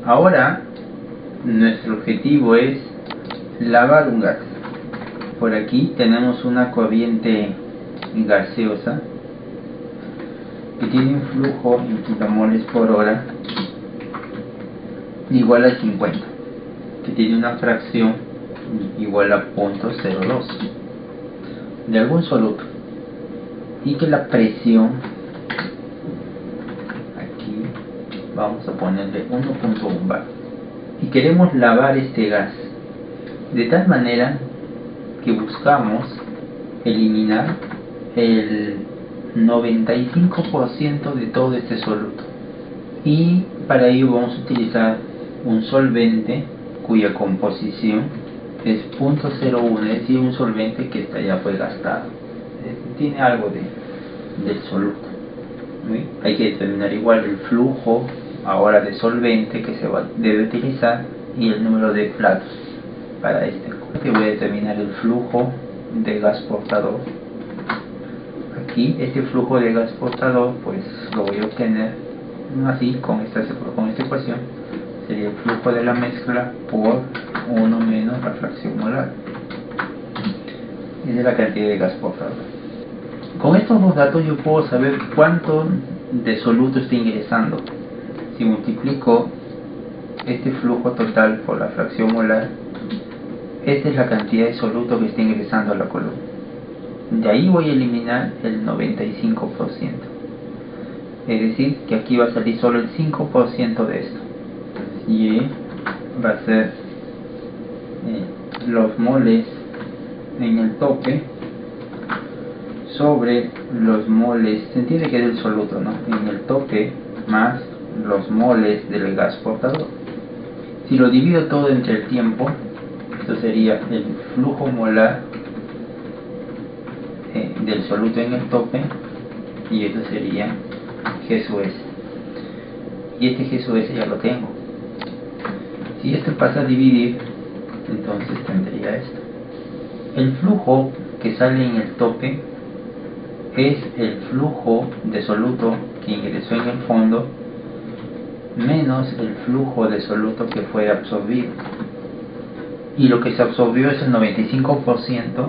Ahora nuestro objetivo es lavar un gas. Por aquí tenemos una corriente gaseosa que tiene un flujo en kilomoles por hora igual a 50, que tiene una fracción igual a 0.02 de algún soluto, y que la presión, aquí vamos a ponerle 1.1 bar, y queremos lavar este gas de tal manera que buscamos eliminar el 95% de todo este soluto, y para ello vamos a utilizar un solvente cuya composición es 0.01, es decir, un solvente que ya fue gastado, tiene algo del soluto. ¿Sí? Hay que determinar igual el flujo ahora de solvente que debe utilizar y el número de platos para este. Que voy a determinar el flujo de gas portador. Aquí este flujo de gas portador pues lo voy a obtener así con esta ecuación. Sería el flujo de la mezcla por 1 menos la fracción molar. Esa es la cantidad de gas portador. Con estos dos datos yo puedo saber cuánto de soluto está ingresando. Si multiplico este flujo total por la fracción molar, esta es la cantidad de soluto que está ingresando a la columna. De ahí voy a eliminar el 95%. Es decir, que aquí va a salir solo el 5% de esto. Y va a ser los moles en el tope sobre los moles, se entiende que es el soluto, ¿no? En el tope más los moles del gas portador. Si lo divido todo entre el tiempo, esto sería el flujo molar del soluto en el tope, y esto sería G sub S, y este G sub S ya lo tengo. Si esto pasa a dividir, entonces tendría esto. El flujo que sale en el tope es el flujo de soluto que ingresó en el fondo menos el flujo de soluto que fue absorbido, y lo que se absorbió es el 95%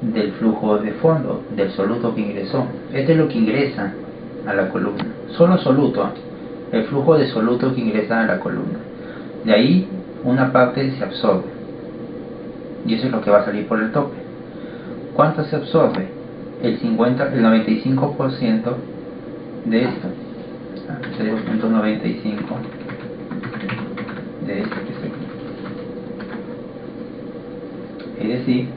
del flujo de fondo, del soluto que ingresó. Este es lo que ingresa a la columna, solo soluto, el flujo de soluto que ingresa a la columna. De ahí una parte se absorbe, y eso es lo que va a salir por el tope. ¿Cuánto se absorbe? El 95% de esto, 0.95 de esto que está aquí. Es decir,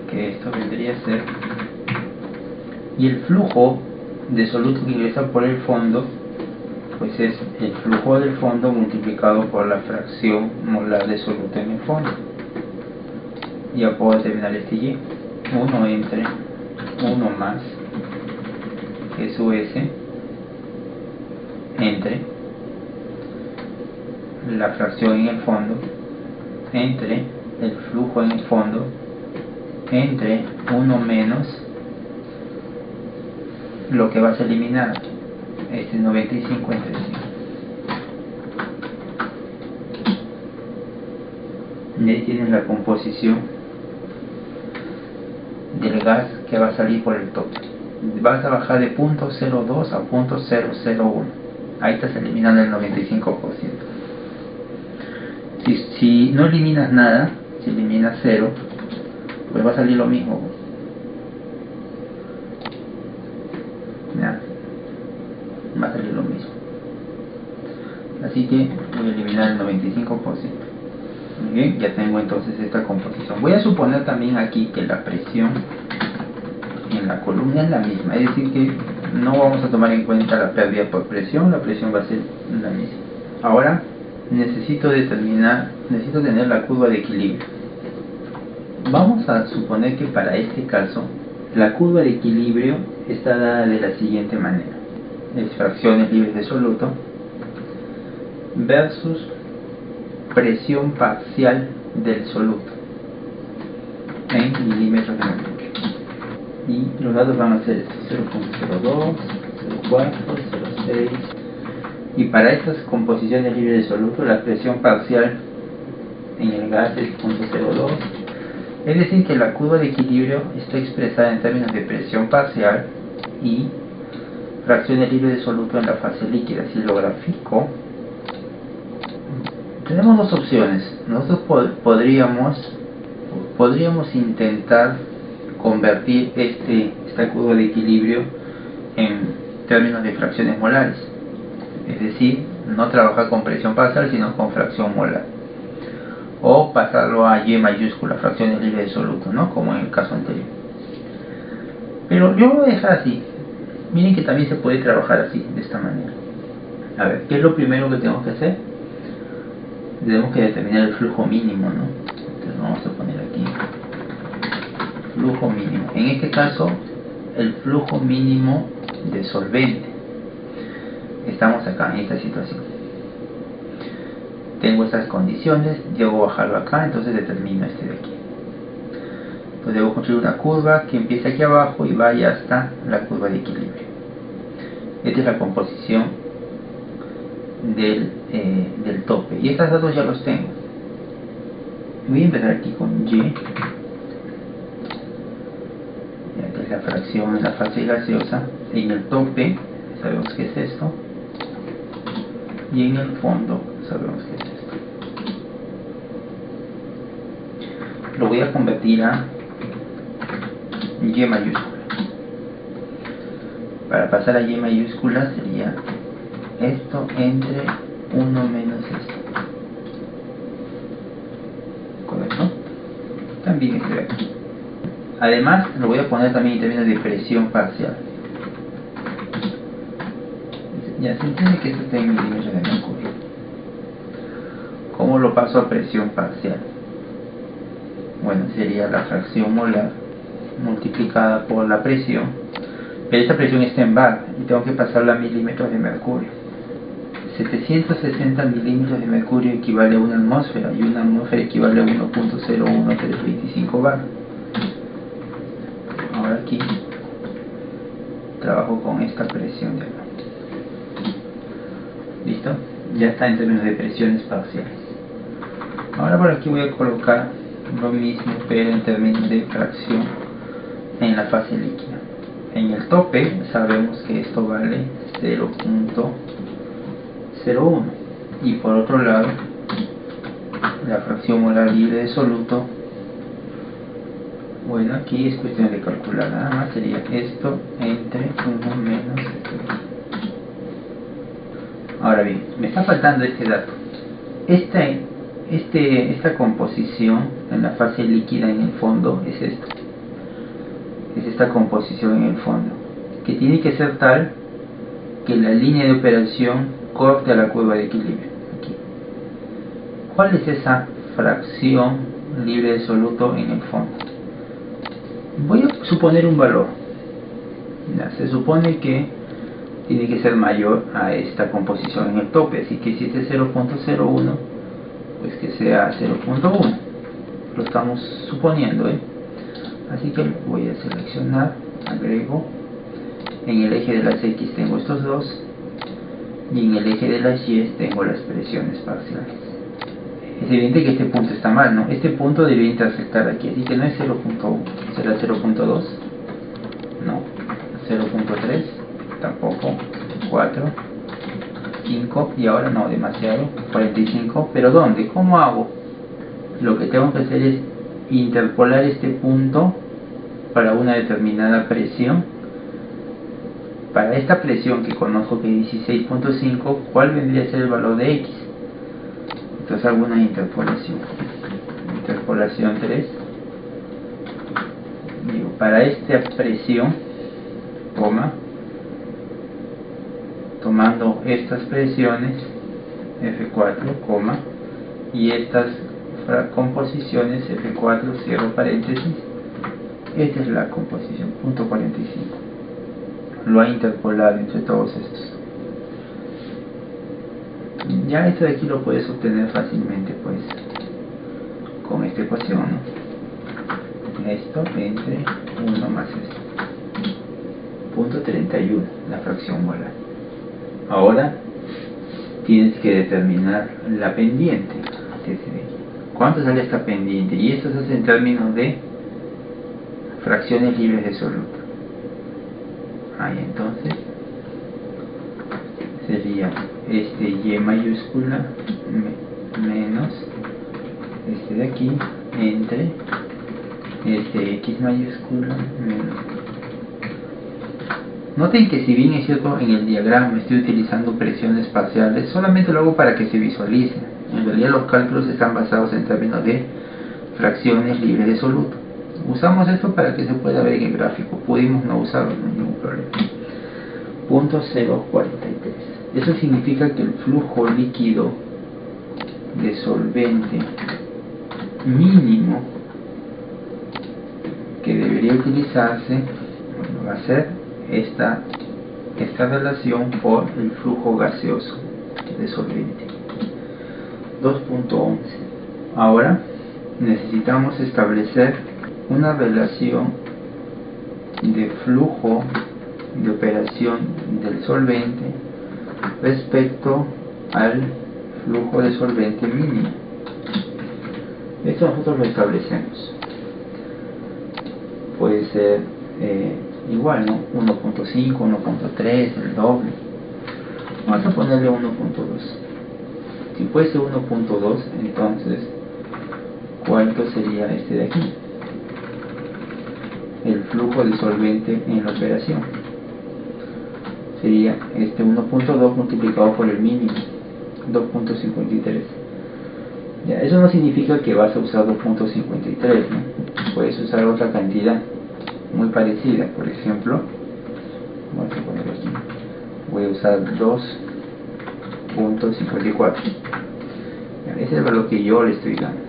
que esto vendría a ser, y el flujo de soluto que ingresa por el fondo pues es el flujo del fondo multiplicado por la fracción molar de soluto en el fondo. Ya puedo determinar este Y, 1 entre 1 más G sub S entre la fracción en el fondo entre el flujo en el fondo entre 1 menos lo que vas a eliminar, este 95 entre 5. Y ahí tienes la composición del gas que va a salir por el tope. Vas a bajar de 0.02 a 0.001. Ahí estás eliminando el 95%. Si no eliminas nada, si eliminas 0, pues va a salir lo mismo. Ya, va a salir lo mismo. Así que voy a eliminar el 95%. Muy bien, ya tengo entonces esta composición. Voy a suponer también aquí que la presión en la columna es la misma, es decir que no vamos a tomar en cuenta la pérdida por presión, la presión va a ser la misma. Ahora necesito tener la curva de equilibrio. Vamos a suponer que para este caso la curva de equilibrio está dada de la siguiente manera: es fracciones libres de soluto versus presión parcial del soluto en milímetros de mercurio. Y los datos van a ser estos: 0.02, 0.4, 0.6 Y para estas composiciones libres de soluto, la presión parcial en el gas es 0.02. Es decir, que la curva de equilibrio está expresada en términos de presión parcial y fracciones libres de soluto en la fase líquida. Si lo grafico, tenemos dos opciones. Nosotros podríamos intentar convertir esta curva de equilibrio en términos de fracciones molares, es decir, no trabajar con presión parcial sino con fracción molar, o pasarlo a Y mayúscula, fracciones libres de soluto, ¿no? Como en el caso anterior. Pero yo lo voy a dejar así. Miren que también se puede trabajar así, de esta manera. A ver, ¿qué es lo primero que tenemos que hacer? Tenemos que determinar el flujo mínimo, ¿no? Entonces vamos a poner aquí flujo mínimo. En este caso, el flujo mínimo de solvente. Estamos acá en esta situación. Tengo estas condiciones, debo bajarlo acá, entonces determino este de aquí. Entonces debo construir una curva que empiece aquí abajo y vaya hasta la curva de equilibrio. Esta es la composición del tope. Y estos datos ya los tengo. Voy a empezar aquí con Y. Esta es la fracción en la fase gaseosa. En el tope, sabemos qué es esto. Y en el fondo, sabemos qué es esto. Lo voy a convertir a Y mayúscula. Para pasar a Y mayúscula sería esto entre 1 menos esto. ¿Correcto? También este de aquí. Además, lo voy a poner también en términos de presión parcial. Ya se entiende que esto está en milímetros de mercurio. ¿Cómo lo paso a presión parcial? Bueno, sería la fracción molar multiplicada por la presión, pero esta presión está en bar y tengo que pasarla a milímetros de mercurio. 760 milímetros de mercurio equivale a una atmósfera y una atmósfera equivale a 1.01325 bar. Ahora aquí trabajo con esta presión de acá. ¿Listo? Ya está en términos de presiones parciales. Ahora por aquí voy a colocar lo mismo, pero en términos de fracción en la fase líquida. En el tope sabemos que esto vale 0.01 y por otro lado la fracción molar libre de soluto, bueno, aquí es cuestión de calcular, nada más sería esto entre 1 menos esto. Ahora bien, me está faltando este dato. Esta composición en la fase líquida en el fondo es esto. Es esta composición en el fondo, que tiene que ser tal que la línea de operación corte a la curva de equilibrio. Aquí. ¿Cuál es esa fracción libre de soluto en el fondo? Voy a suponer un valor. Ya, se supone que tiene que ser mayor a esta composición en el tope, así que si este es 0.01, pues que sea 0.1. Lo estamos suponiendo, Así que voy a seleccionar, agrego, en el eje de las X tengo estos dos y en el eje de las Y tengo las presiones parciales. Es evidente que este punto está mal, ¿no? Este punto debe intersectar aquí, así que no es 0.1, será 0.2, no, 0.3, tampoco, 4, 5 y ahora no, demasiado, 45, pero ¿dónde? ¿Cómo hago? Lo que tengo que hacer es interpolar este punto para una determinada presión. Para esta presión que conozco que es 16.5, ¿cuál vendría a ser el valor de X? Entonces hago una interpolación. Interpolación 3. Digo, para esta presión, tomando estas presiones, F4, y estas composiciones, F4, cierro paréntesis, esta es la composición, punto 45. Lo ha interpolado entre todos estos. Ya esto de aquí lo puedes obtener fácilmente, pues, con esta ecuación, ¿no? Esto entre 1 más esto. Punto 31, la fracción molar. Ahora tienes que determinar la pendiente. ¿Cuánto sale esta pendiente? Y esto se hace en términos de fracciones libres de soluto. Ahí entonces sería este y mayúscula menos este de aquí entre este x mayúscula menos. Noten que si bien es cierto en el diagrama estoy utilizando presiones parciales, solamente lo hago para que se visualice. En realidad los cálculos están basados en términos de fracciones libres de soluto. Usamos esto para que se pueda ver en el gráfico. Pudimos no usarlo, no hay ningún problema. Punto 043. Eso significa que el flujo líquido de solvente mínimo que debería utilizarse, bueno, va a ser esta relación por el flujo gaseoso de solvente. 2.11. Ahora necesitamos establecer una relación de flujo de operación del solvente respecto al flujo de solvente mínimo. Esto nosotros lo establecemos. Puede ser igual, ¿no? 1.5, 1.3, el doble. Vamos a ponerle 1.2. Si fuese 1.2, entonces ¿cuánto sería este de aquí? El flujo de solvente en la operación sería este 1.2 multiplicado por el mínimo, 2.53. Ya, eso no significa que vas a usar 2.53, ¿no? Puedes usar otra cantidad muy parecida. Por ejemplo, vamos a poner aquí, voy a usar 2.54. Ese es el valor que yo le estoy dando.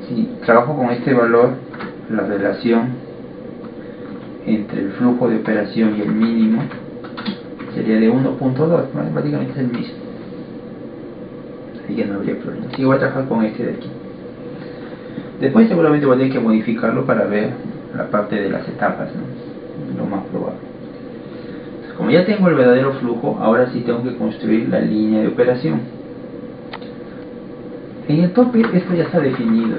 Si trabajo con este valor, la relación entre el flujo de operación y el mínimo sería de 1.2, básicamente es el mismo, así que no habría problema. Así que voy a trabajar con este de aquí. Después seguramente voy a tener que modificarlo para ver la parte de las etapas, ¿no? Lo más probable. Entonces, como ya tengo el verdadero flujo, ahora sí tengo que construir la línea de operación. En el tope esto ya está definido,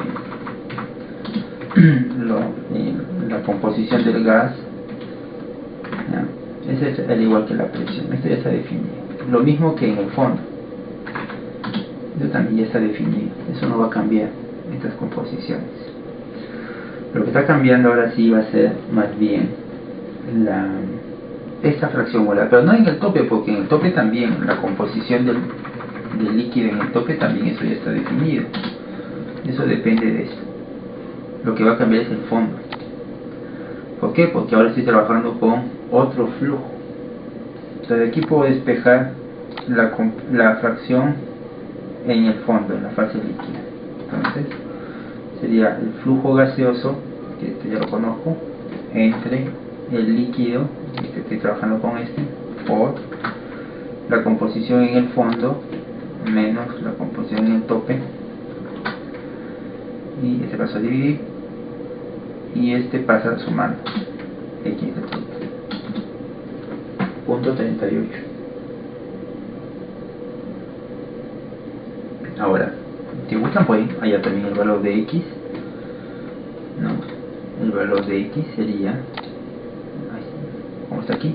la composición del gas, ¿ya? Ese es al igual que la presión, esto ya está definido. Lo mismo que en el fondo, esto también ya está definido, eso no va a cambiar, estas composiciones. Lo que está cambiando ahora sí va a ser más bien esta fracción molar, pero no en el tope, porque en el tope también la composición del líquido en el tope también eso ya está definido. Eso depende de esto. Lo que va a cambiar es el fondo. ¿Por qué? Porque ahora estoy trabajando con otro flujo. Entonces aquí puedo despejar la fracción en el fondo, en la fase líquida. Entonces sería el flujo gaseoso, que este ya lo conozco, entre el líquido, estoy trabajando con este, por la composición en el fondo menos la composición en el tope, y este pasa a dividir y este pasa sumando x de tope. Punto 38. Ahora, si gustan pueden hallar también el valor de x, ¿no? El valor de x sería, como está aquí,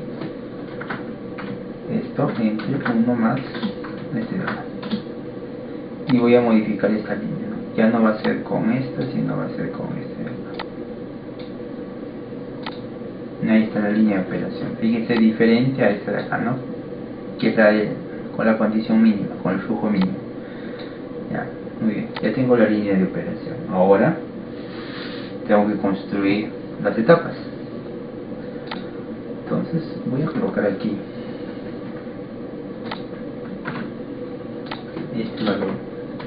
esto entre 1 más este de acá. Y voy a modificar esta línea, ¿no? Ya no va a ser con esta, sino va a ser con este de acá. Ahí está la línea de operación. Fíjense, diferente a esta de acá, ¿no? Que está con la condición mínima, con el flujo mínimo. Ya, muy bien, ya tengo la línea de operación. Ahora tengo que construir las etapas. Entonces voy a colocar aquí este valor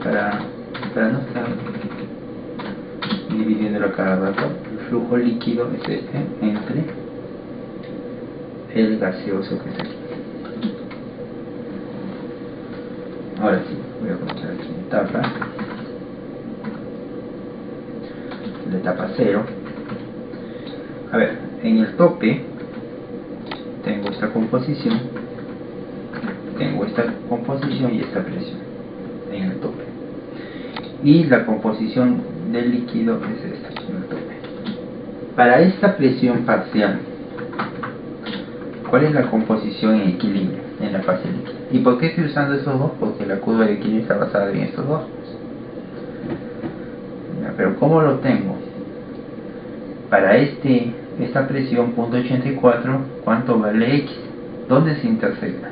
para no estar dividiéndolo a cada rato. El flujo líquido es este entre el gaseoso que está aquí. Ahora sí, voy a colocar aquí etapa, la etapa 0. A ver, en el tope tengo esta composición tengo esta composición y esta presión en el tope, y la composición del líquido es esta en el tope. Para esta presión parcial, ¿cuál es la composición en equilibrio en la fase líquida? ¿Y por qué estoy usando estos dos? Porque la curva de equilibrio está basada en estos dos. Pero ¿cómo lo tengo? Para esta presión, punto 84, ¿cuánto vale X? ¿Dónde se intersecta?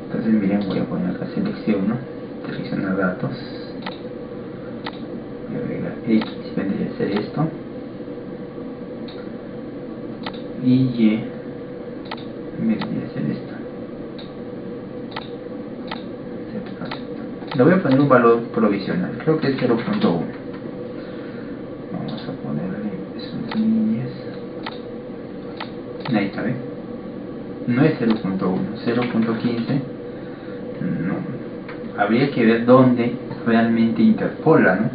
Entonces miren, voy a poner acá selección, ¿no? Seleccionar datos. Voy a agregar X, vendría a ser esto. Y Y vendría a ser esto. Le voy a poner un valor provisional, creo que es 0.1. Vamos a ponerle sus líneas. Ahí está, ¿ven? No es 0.1, 0.15. No. Habría que ver dónde realmente interpola, ¿no?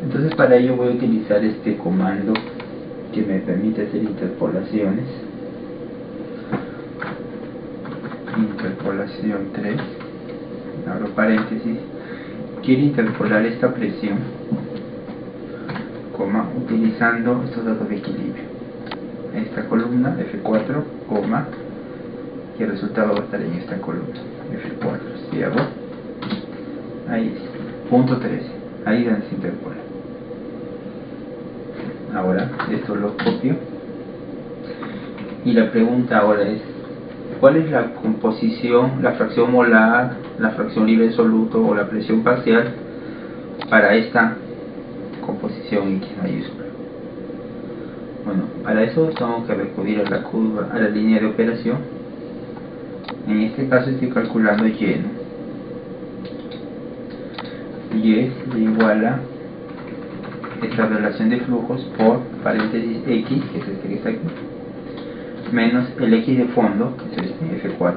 Entonces para ello voy a utilizar este comando que me permite hacer interpolaciones. Interpolación 3. Abro paréntesis, quiero interpolar esta presión, coma, utilizando estos datos de equilibrio. Esta columna, F4, coma, y el resultado va a estar en esta columna, F4. Si hago, ahí es, punto 13, ahí donde se interpola. Ahora, esto lo copio, y la pregunta ahora es, ¿cuál es la composición, la fracción molar, la fracción libre de soluto o la presión parcial para esta composición X mayúscula? Bueno, para eso tengo que recurrir a la curva, a la línea de operación. En este caso estoy calculando Y, ¿no? Y es igual a esta relación de flujos por paréntesis X, que es este que está aquí, menos el X de fondo, que es este, F4,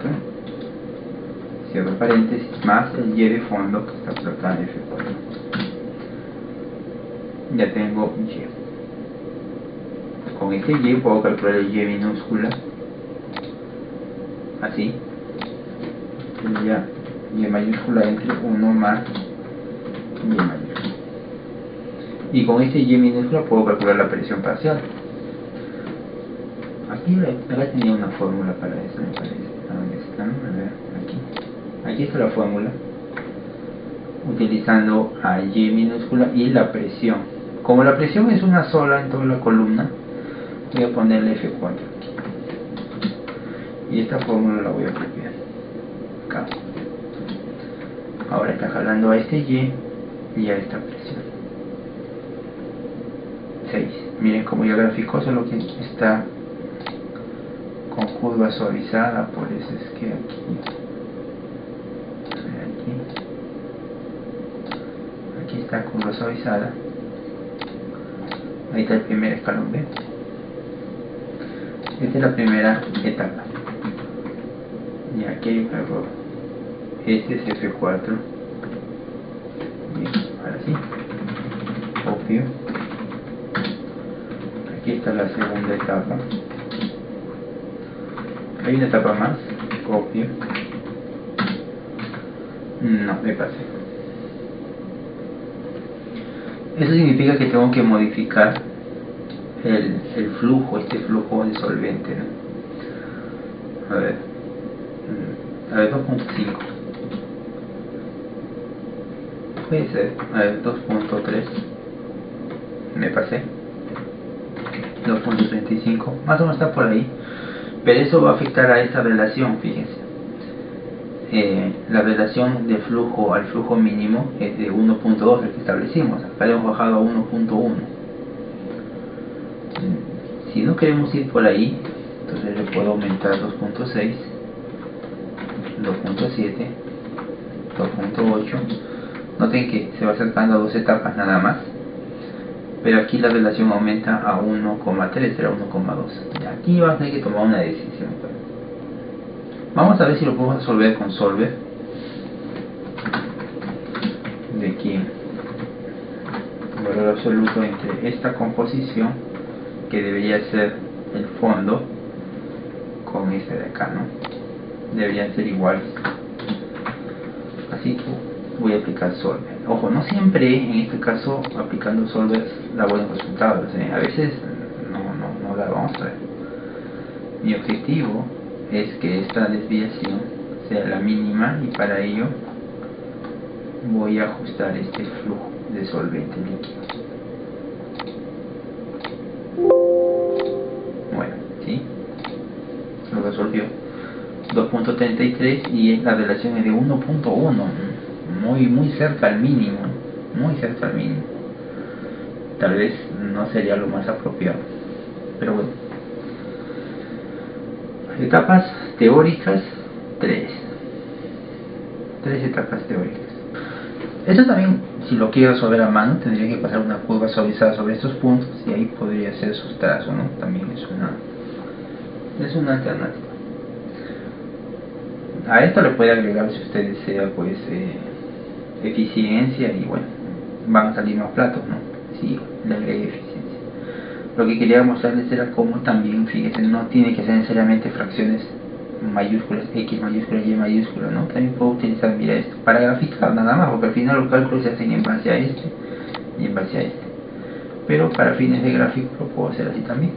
cierro paréntesis, más el Y de fondo, que está por acá, F4. Ya tengo Y. Con este Y puedo calcular el Y minúscula, así, sería Y mayúscula entre 1 más Y mayúscula. Y con este Y minúscula puedo calcular la presión parcial. Acá tenía una fórmula para eso, me parece. ¿A dónde está? A ver, aquí está la fórmula, utilizando a Y minúscula y la presión. Como la presión es una sola en toda la columna, voy a ponerle F4 aquí, y esta fórmula la voy a copiar acá. Ahora está jalando a este y a esta presión. 6. Miren cómo ya graficó, solo que está con curva suavizada, por eso es que aquí está curva suavizada. Ahí está el primer escalón, ¿ven? Esta es la primera etapa. Y aquí hay un error. Este es F4. Bien, ahora sí. Copio. Aquí está la segunda etapa. Hay una etapa más. Copio. No, me pasé. Eso significa que tengo que modificar el flujo, este flujo de solvente, ¿no? A ver, 2.5. Puede ser, a ver, 2.3. Me pasé. 2.35, más o menos está por ahí. Pero eso va a afectar a esta relación, fíjense. La relación de flujo al flujo mínimo es de 1.2, el que establecimos. Acá le hemos bajado a 1.1. Si no queremos ir por ahí, entonces le puedo aumentar 2.6, 2.7, 2.8. Noten que se va acercando a 2 etapas nada más, pero aquí la relación aumenta a 1,3, será 1,2. Aquí vas a tener que tomar una decisión. Vamos a ver si lo podemos resolver con Solver. De aquí, el valor absoluto entre esta composición, que debería ser el fondo, con esta de acá, ¿no? deberían ser iguales. Así que voy a aplicar solver. Ojo, no siempre en este caso aplicando solver da buenos resultados, a veces no da. Vamos a ver. Mi objetivo es que esta desviación sea la mínima, y para ello voy a ajustar este flujo de solvente líquido. Bueno, ¿sí? Lo resolvió. 2.33 y la relación es de 1.1, muy cerca al mínimo, tal vez no sería lo más apropiado, pero bueno. Etapas teóricas 3 etapas teóricas. Esto también, si lo quiero resolver a mano, tendría que pasar una curva suavizada sobre estos puntos y ahí podría ser sustrazo, ¿no? También es una alternativa. A esto le puede agregar, si usted desea, pues eficiencia, y bueno, van a salir más platos, ¿no? Sí, le agregué eficiencia. Lo que quería mostrarles era cómo también, fíjense, no tiene que ser necesariamente fracciones mayúsculas, X mayúscula, Y mayúscula, ¿no? También puedo utilizar, mira esto, para graficar nada más, porque al final los cálculos se hacen en base a este y en base a este. Pero para fines de gráfico lo puedo hacer así también.